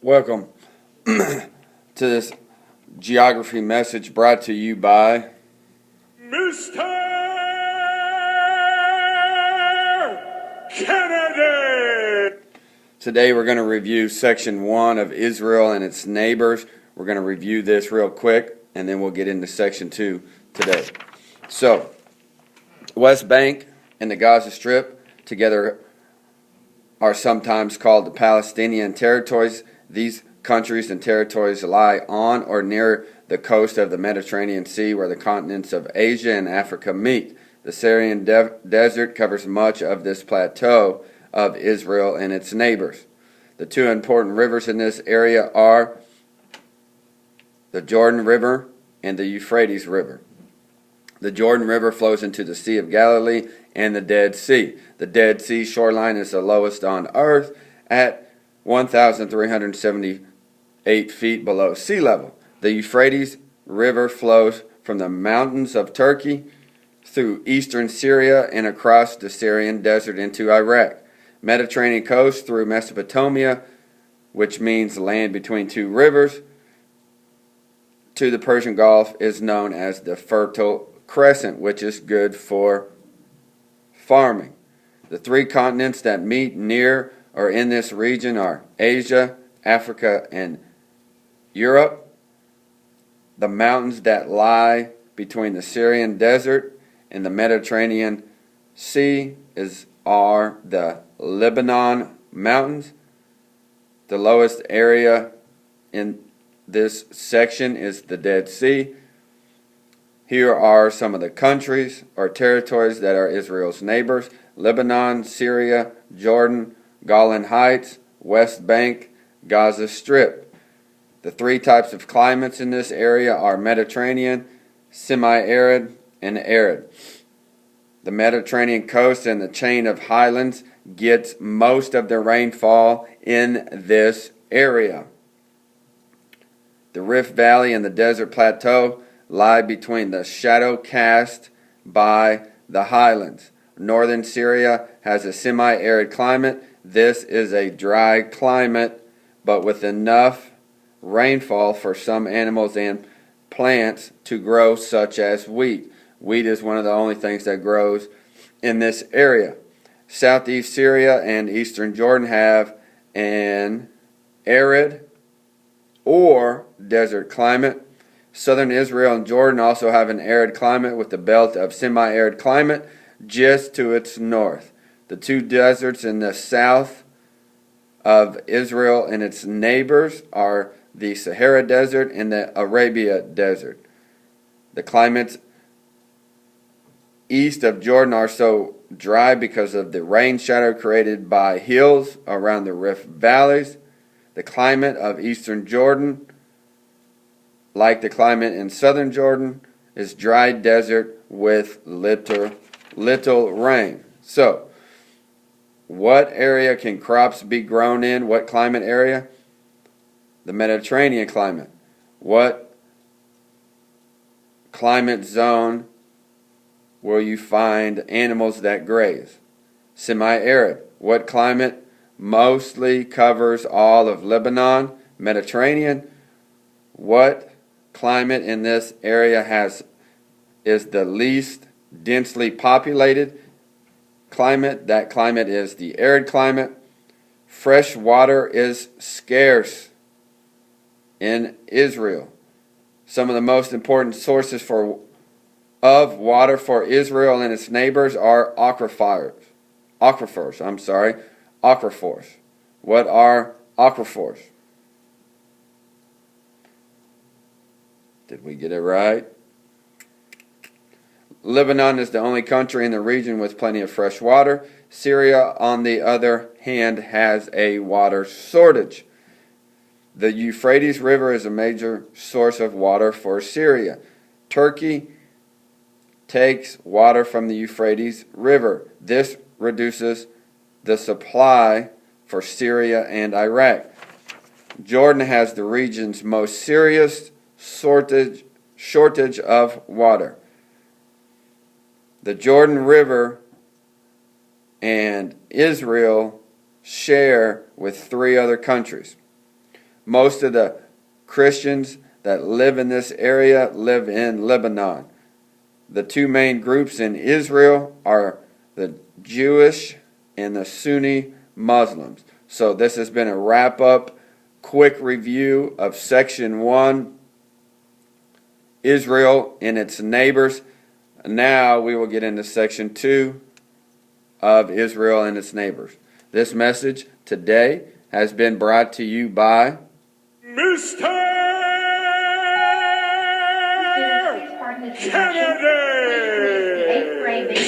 Welcome to this geography message brought to you by Mr. Kennedy. Today we're going to review section 1 of Israel and its neighbors. We're going to review this real quick and then we'll get into section 2 today. So, West Bank and the Gaza Strip together are sometimes called the Palestinian territories. These countries and territories lie on or near the coast of the Mediterranean Sea where the continents of Asia and Africa meet. The Syrian desert covers much of this plateau of Israel and its neighbors. The two important rivers in this area are the Jordan River and the Euphrates River. The Jordan River flows into the Sea of Galilee and the Dead Sea. The Dead Sea shoreline is the lowest on earth at 1,378 feet below sea level. The Euphrates River flows from the mountains of Turkey through eastern Syria and across the Syrian desert into Iraq. Mediterranean coast through Mesopotamia, which means land between two rivers, to the Persian Gulf is known as the Fertile Crescent, which is good for farming. The three continents that meet near or in this region are Asia, Africa, and Europe. The mountains that lie between the Syrian desert and the Mediterranean Sea are the Lebanon Mountains. The lowest area in this section is the Dead Sea. Here are some of the countries or territories that are Israel's neighbors: Lebanon, Syria, Jordan, Golan Heights, West Bank, Gaza Strip. The three types of climates in this area are Mediterranean, semi-arid, and arid. The Mediterranean coast and the chain of highlands gets most of the rainfall in this area. The Rift Valley and the Desert Plateau lie between the shadow cast by the highlands. Northern Syria has a semi-arid climate. This is a dry climate, but with enough rainfall for some animals and plants to grow, such as wheat. Wheat is one of the only things that grows in this area. Southeast Syria and eastern Jordan have an arid or desert climate. Southern Israel and Jordan also have an arid climate with a belt of semi-arid climate just to its north. The two deserts in the south of Israel and its neighbors are the Sahara Desert and the Arabia Desert. The climates east of Jordan are so dry because of the rain shadow created by hills around the Rift Valleys. The climate of eastern Jordan, like the climate in southern Jordan, is dry desert with little rain. So, what area can crops be grown in? What climate area? The Mediterranean climate. What climate zone will you find animals that graze? Semi-arid. What climate mostly covers all of Lebanon? Mediterranean. What climate in this area is the least densely populated climate? That climate is the arid climate. Fresh water is scarce in Israel. Some of the most important sources of water for Israel and its neighbors are aquifers. What are aquifers? Did we get it right? Lebanon is the only country in the region with plenty of fresh water. Syria, on the other hand, has a water shortage. The Euphrates River is a major source of water for Syria. Turkey takes water from the Euphrates River. This reduces the supply for Syria and Iraq. Jordan has the region's most serious shortage of water. The Jordan River and Israel share with three other countries. Most of the Christians that live in this area live in Lebanon. The two main groups in Israel are the Jewish and the Sunni Muslims. So this has been a wrap-up, quick review of Section 1, Israel and its neighbors. Now we will get into Section 2 of Israel and its neighbors. This message today has been brought to you by Mr. Kennedy!